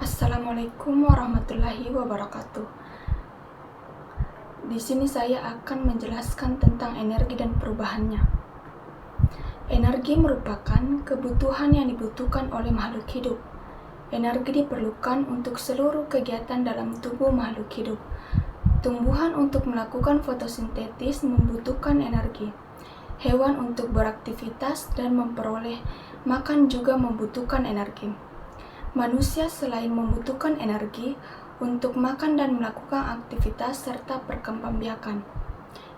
Assalamualaikum warahmatullahi wabarakatuh. Di sini saya akan menjelaskan tentang energi dan perubahannya. Energi merupakan kebutuhan yang dibutuhkan oleh makhluk hidup. Energi diperlukan untuk seluruh kegiatan dalam tubuh makhluk hidup. Tumbuhan untuk melakukan fotosintesis membutuhkan energi. Hewan untuk beraktivitas dan memperoleh makan juga membutuhkan energi. Manusia selain membutuhkan energi untuk makan dan melakukan aktivitas serta perkembangbiakan.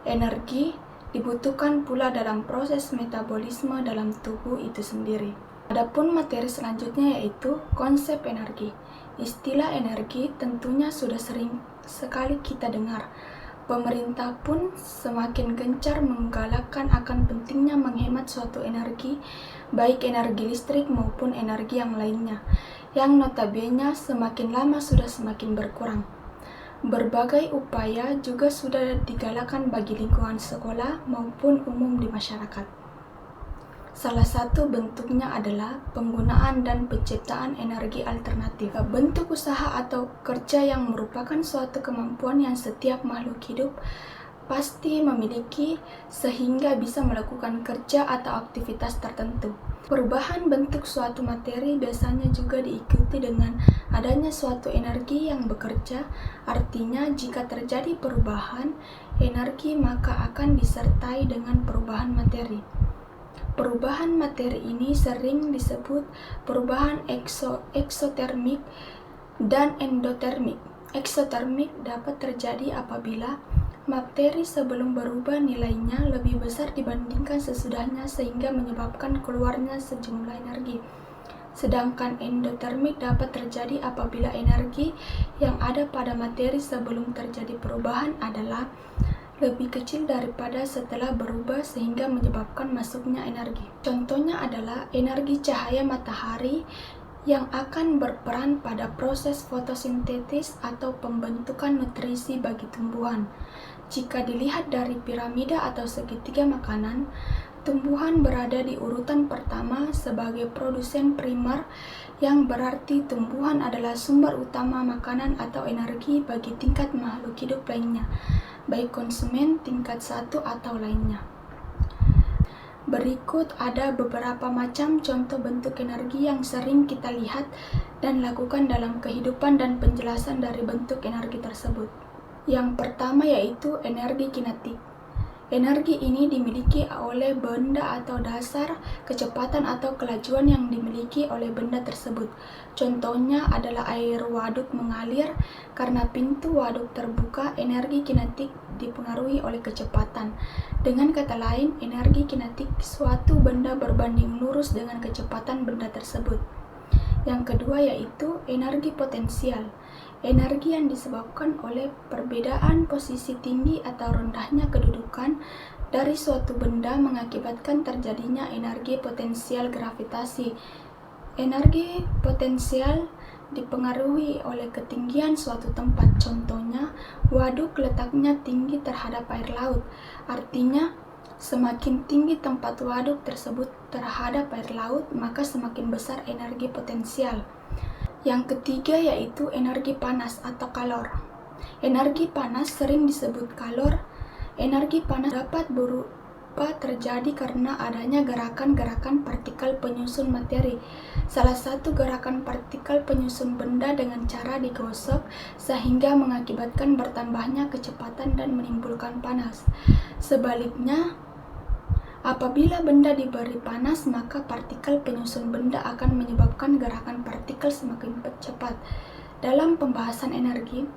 Energi dibutuhkan pula dalam proses metabolisme dalam tubuh itu sendiri. Adapun materi selanjutnya yaitu konsep energi. Istilah energi tentunya sudah sering sekali kita dengar. Pemerintah pun semakin gencar menggalakkan akan pentingnya menghemat suatu energi, baik energi listrik maupun energi yang lainnya, yang notabene semakin lama sudah semakin berkurang. Berbagai upaya juga sudah digalakkan bagi lingkungan sekolah maupun umum di masyarakat. Salah satu bentuknya adalah penggunaan dan penciptaan energi alternatif. Bentuk usaha atau kerja yang merupakan suatu kemampuan yang setiap makhluk hidup pasti memiliki sehingga bisa melakukan kerja atau aktivitas tertentu. Perubahan bentuk suatu materi biasanya juga diikuti dengan adanya suatu energi yang bekerja. Artinya, jika terjadi perubahan energi maka akan disertai dengan perubahan materi. Perubahan materi ini sering disebut perubahan eksotermik dan endotermik. Eksotermik dapat terjadi apabila materi sebelum berubah nilainya lebih besar dibandingkan sesudahnya sehingga menyebabkan keluarnya sejumlah energi. Sedangkan endotermik dapat terjadi apabila energi yang ada pada materi sebelum terjadi perubahan adalah lebih kecil daripada setelah berubah sehingga menyebabkan masuknya energi. Contohnya adalah energi cahaya matahari yang akan berperan pada proses fotosintesis atau pembentukan nutrisi bagi tumbuhan. Jika dilihat dari piramida atau segitiga makanan, tumbuhan berada di urutan pertama sebagai produsen primer, yang berarti tumbuhan adalah sumber utama makanan atau energi bagi tingkat makhluk hidup lainnya, baik konsumen tingkat 1 atau lainnya. Berikut ada beberapa macam contoh bentuk energi yang sering kita lihat dan lakukan dalam kehidupan dan penjelasan dari bentuk energi tersebut. Yang pertama yaitu energi kinetik. Energi ini dimiliki oleh benda atau dasar kecepatan atau kelajuan yang dimiliki oleh benda tersebut. Contohnya adalah air waduk mengalir karena pintu waduk terbuka. Energi kinetik dipengaruhi oleh kecepatan. Dengan kata lain, energi kinetik suatu benda berbanding lurus dengan kecepatan benda tersebut. Yang kedua yaitu energi potensial. Energi yang disebabkan oleh perbedaan posisi tinggi atau rendahnya kedudukan dari suatu benda mengakibatkan terjadinya energi potensial gravitasi. Energi potensial dipengaruhi oleh ketinggian suatu tempat. Contohnya, waduk letaknya tinggi terhadap air laut. Artinya, semakin tinggi tempat waduk tersebut terhadap air laut, maka semakin besar energi potensial. Yang ketiga yaitu energi panas atau kalor. Energi panas sering disebut kalor. Energi panas dapat berupa terjadi karena adanya gerakan-gerakan partikel penyusun materi. Salah satu gerakan partikel penyusun benda dengan cara digosok sehingga mengakibatkan bertambahnya kecepatan dan menimbulkan panas. Sebaliknya, apabila benda diberi panas, maka partikel penyusun benda akan menyebabkan gerakan partikel semakin cepat. Dalam pembahasan energi,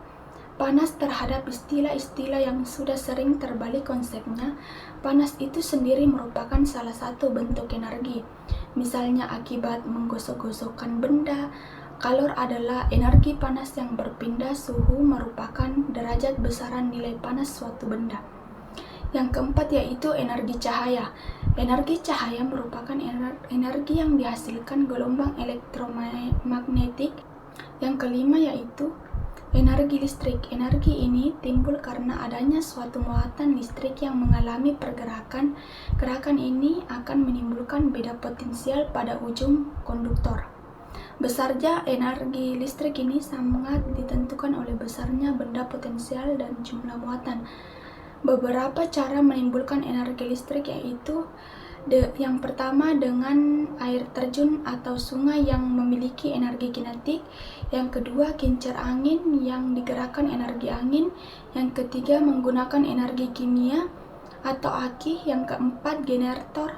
panas terhadap istilah-istilah yang sudah sering terbalik konsepnya, panas itu sendiri merupakan salah satu bentuk energi. Misalnya akibat menggosok-gosokkan benda. Kalor adalah energi panas yang berpindah suhu merupakan derajat besaran nilai panas suatu benda. Yang keempat yaitu energi cahaya. Energi cahaya merupakan energi yang dihasilkan gelombang elektromagnetik. Yang kelima yaitu energi listrik. Energi ini timbul karena adanya suatu muatan listrik yang mengalami pergerakan. Gerakan ini akan menimbulkan beda potensial pada ujung konduktor. Besarnya energi listrik ini sangat ditentukan oleh besarnya benda potensial dan jumlah muatan. Beberapa cara menimbulkan energi listrik yaitu yang pertama dengan air terjun atau sungai yang memiliki energi kinetik, yang kedua kincir angin yang digerakkan energi angin, yang ketiga menggunakan energi kimia atau aki, yang keempat generator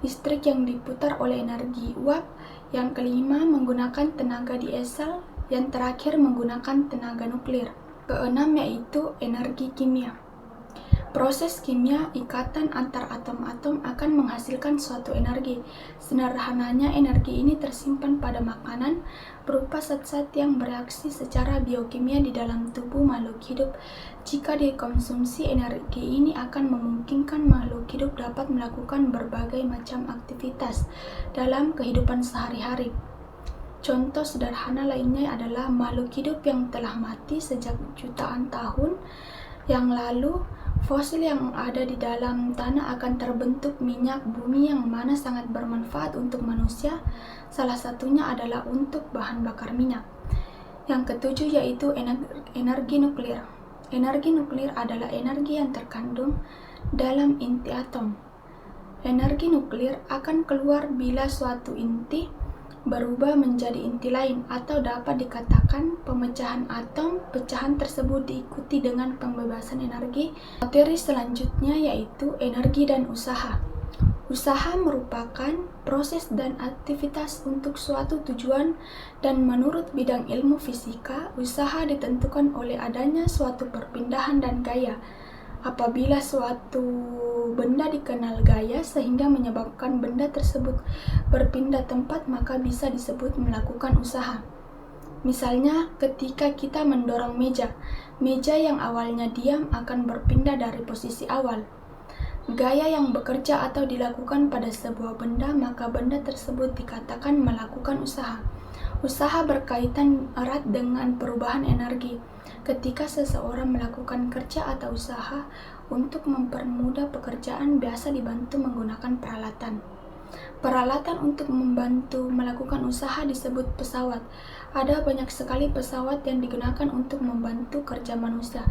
listrik yang diputar oleh energi uap, yang kelima menggunakan tenaga diesel, yang terakhir menggunakan tenaga nuklir. Keenam yaitu energi kimia. Proses kimia ikatan antar atom-atom akan menghasilkan suatu energi. Sederhananya, energi ini tersimpan pada makanan berupa zat-zat yang bereaksi secara biokimia di dalam tubuh makhluk hidup. Jika dikonsumsi, energi ini akan memungkinkan makhluk hidup dapat melakukan berbagai macam aktivitas dalam kehidupan sehari-hari. Contoh sederhana lainnya adalah makhluk hidup yang telah mati sejak jutaan tahun yang lalu. Fosil yang ada di dalam tanah akan terbentuk minyak bumi yang mana sangat bermanfaat untuk manusia. Salah satunya adalah untuk bahan bakar minyak. Yang ketujuh yaitu energi nuklir. Energi nuklir adalah energi yang terkandung dalam inti atom. Energi nuklir akan keluar bila suatu inti berubah menjadi inti lain, atau dapat dikatakan pemecahan atom. Pecahan tersebut diikuti dengan pembebasan energi. Materi selanjutnya yaitu energi dan usaha. Usaha merupakan proses dan aktivitas untuk suatu tujuan, dan menurut bidang ilmu fisika, usaha ditentukan oleh adanya suatu perpindahan dan gaya. Apabila suatu benda dikenal gaya sehingga menyebabkan benda tersebut berpindah tempat, maka bisa disebut melakukan usaha. Misalnya, ketika kita mendorong meja yang awalnya diam akan berpindah dari posisi awal. Gaya yang bekerja atau dilakukan pada sebuah benda, maka benda tersebut dikatakan melakukan usaha. Usaha berkaitan erat dengan perubahan energi. Ketika seseorang melakukan kerja atau usaha untuk mempermudah pekerjaan, biasa dibantu menggunakan peralatan. Peralatan untuk membantu melakukan usaha disebut pesawat. Ada banyak sekali pesawat yang digunakan untuk membantu kerja manusia.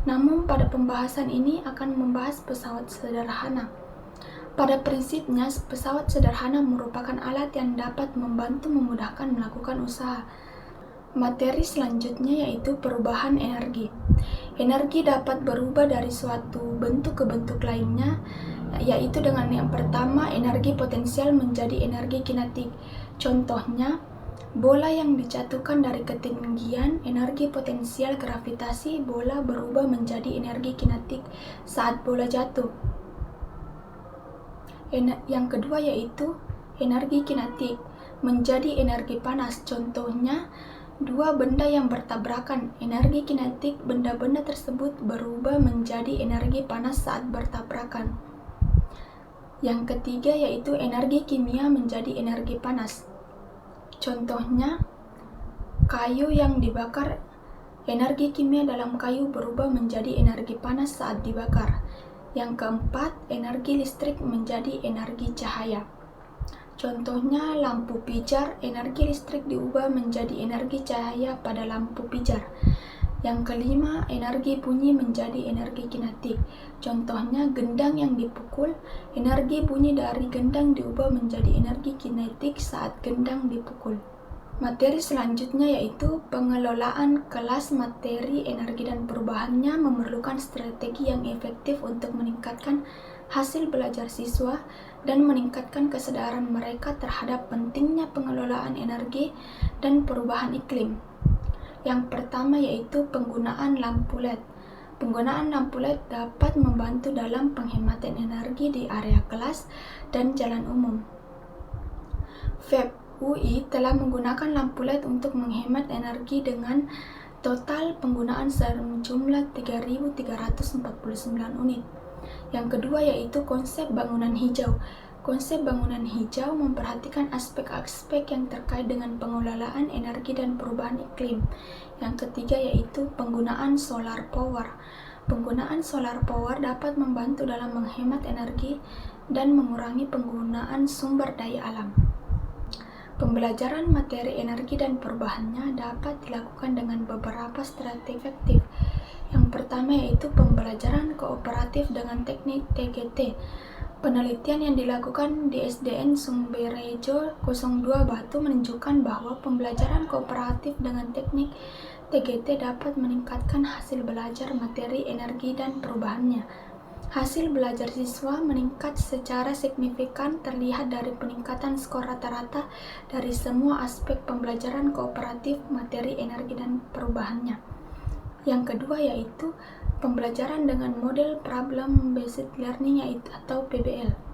Namun pada pembahasan ini akan membahas pesawat sederhana. Pada prinsipnya, pesawat sederhana merupakan alat yang dapat membantu memudahkan melakukan usaha. Materi selanjutnya yaitu perubahan energi. Energi dapat berubah dari suatu bentuk ke bentuk lainnya, yaitu dengan yang pertama, energi potensial menjadi energi kinetik. Contohnya, bola yang dijatuhkan dari ketinggian, energi potensial gravitasi bola berubah menjadi energi kinetik saat bola jatuh. Yang kedua yaitu energi kinetik menjadi energi panas. Contohnya, dua benda yang bertabrakan, energi kinetik benda-benda tersebut berubah menjadi energi panas saat bertabrakan. Yang ketiga yaitu energi kimia menjadi energi panas. Contohnya, kayu yang dibakar, energi kimia dalam kayu berubah menjadi energi panas saat dibakar. Yang keempat, energi listrik menjadi energi cahaya. Contohnya, lampu pijar, energi listrik diubah menjadi energi cahaya pada lampu pijar. Yang kelima, energi bunyi menjadi energi kinetik. Contohnya, gendang yang dipukul, energi bunyi dari gendang diubah menjadi energi kinetik saat gendang dipukul. Materi selanjutnya yaitu pengelolaan kelas materi, energi dan perubahannya memerlukan strategi yang efektif untuk meningkatkan hasil belajar siswa dan meningkatkan kesadaran mereka terhadap pentingnya pengelolaan energi dan perubahan iklim. Yang pertama yaitu penggunaan lampu LED. Penggunaan lampu LED dapat membantu dalam penghematan energi di area kelas dan jalan umum. FEB UI telah menggunakan lampu LED untuk menghemat energi dengan total penggunaan sejumlah 3.349 unit. Yang kedua yaitu konsep bangunan hijau. Konsep bangunan hijau memperhatikan aspek-aspek yang terkait dengan pengelolaan energi dan perubahan iklim. Yang ketiga yaitu penggunaan solar power. Penggunaan solar power dapat membantu dalam menghemat energi dan mengurangi penggunaan sumber daya alam. Pembelajaran materi energi dan perubahannya dapat dilakukan dengan beberapa strategi efektif. Yang pertama yaitu pembelajaran kooperatif dengan teknik TGT. Penelitian yang dilakukan di SDN Sumberjo 02 Batu menunjukkan bahwa pembelajaran kooperatif dengan teknik TGT dapat meningkatkan hasil belajar materi energi dan perubahannya. Hasil belajar siswa meningkat secara signifikan terlihat dari peningkatan skor rata-rata dari semua aspek pembelajaran kooperatif materi energi dan perubahannya. Yang kedua yaitu pembelajaran dengan model Problem Based Learning atau PBL.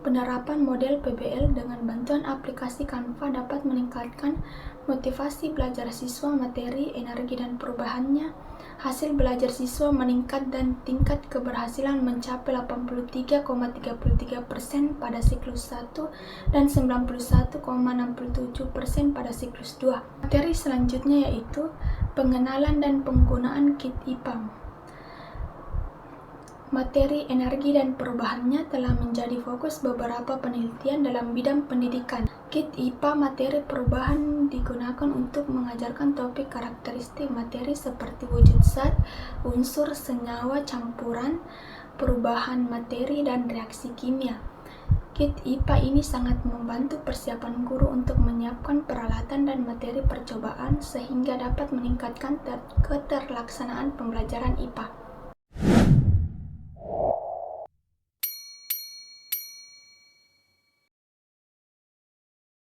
Penerapan model PBL dengan bantuan aplikasi Canva dapat meningkatkan motivasi belajar siswa materi energi dan perubahannya. Hasil belajar siswa meningkat dan tingkat keberhasilan mencapai 83,33% pada siklus 1 dan 91,67% pada siklus 2. Materi selanjutnya yaitu pengenalan dan penggunaan kit IPA. Materi energi dan perubahannya telah menjadi fokus beberapa penelitian dalam bidang pendidikan. Kit IPA materi perubahan digunakan untuk mengajarkan topik karakteristik materi seperti wujud zat, unsur, senyawa, campuran, perubahan materi, dan reaksi kimia. Kit IPA ini sangat membantu persiapan guru untuk menyiapkan peralatan dan materi percobaan sehingga dapat meningkatkan keterlaksanaan pembelajaran IPA.